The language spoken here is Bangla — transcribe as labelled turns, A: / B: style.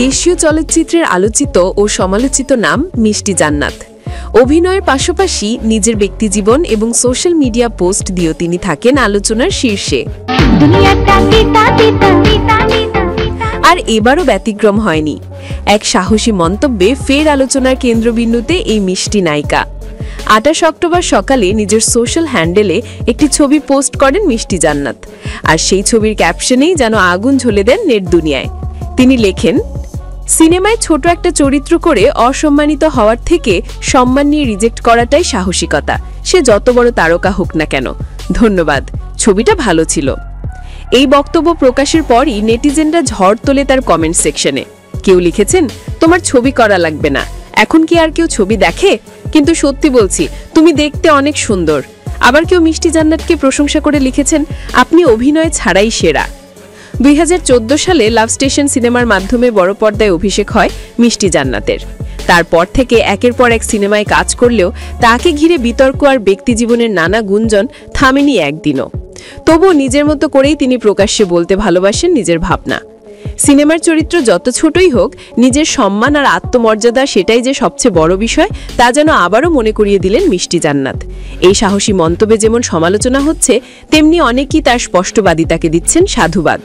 A: দেশীয় চলচ্চিত্রের আলোচিত ও সমালোচিত নাম মিষ্টি জান্নাত। অভিনয়ের পাশাপাশি নিজের ব্যক্তিজীবন এবং সোশ্যাল মিডিয়া পোস্ট দিয়েও তিনি থাকেন আলোচনার শীর্ষে। আর এবারও ব্যতিক্রম হয়নি। এক সাহসী মন্তব্যে ফের আলোচনার কেন্দ্রবিন্দুতে এই মিষ্টি নায়িকা। 28 অক্টোবর সকালে নিজের সোশ্যাল হ্যান্ডেলে একটি ছবি পোস্ট করেন মিষ্টি জান্নাত। আর সেই ছবির ক্যাপশনেই যেন আগুন ঝুলে দেন নেট দুনিয়ায়। তিনি লেখেন, সিনেমায় ছোট একটা চরিত্র করে অসম্মানিত হওয়ার থেকে সম্মান নিয়ে রিজেক্ট করাটাই সাহসিকতা, সে যত বড় তারকা হোক না কেন। ধন্যবাদ, ছবিটা ভালো ছিল। এই বক্তব্য প্রকাশের পরই নেটিজেনরা ঝড় তোলে তার কমেন্ট সেকশনে। কেউ লিখেছেন, তোমার ছবি করা লাগবে না, এখন কি আর কেউ ছবি দেখে? কিন্তু সত্যি বলছি, তুমি দেখতে অনেক সুন্দর। আবার কেউ মিষ্টি জান্নাতকে প্রশংসা করে লিখেছেন, আপনি অভিনয় ছাড়াই সেরা। 2014 সালে লাভ স্টেশন সিনেমার মাধ্যমে বড় পর্দায় অভিষেক হয় মিষ্টি জান্নাতের। তারপর থেকে একের পর এক সিনেমায় কাজ করলেও তাকে ঘিরে বিতর্ক আর ব্যক্তিজীবনের নানা গুঞ্জন থামেনি একদিনও। তবুও নিজের মতো করেই তিনি প্রকাশ্যে বলতে ভালোবাসেন নিজের ভাবনা। সিনেমার চরিত্র যত ছোটই হোক, নিজের সম্মান আর আত্মমর্যাদা সেটাই যে সবচেয়ে বড় বিষয়, তা যেন আবারও মনে করিয়ে দিলেন মিষ্টি জান্নাত। এই সাহসী মন্তব্যে যেমন সমালোচনা হচ্ছে, তেমনি অনেকেই তার স্পষ্টবাদিতাকে দিচ্ছেন সাধুবাদ।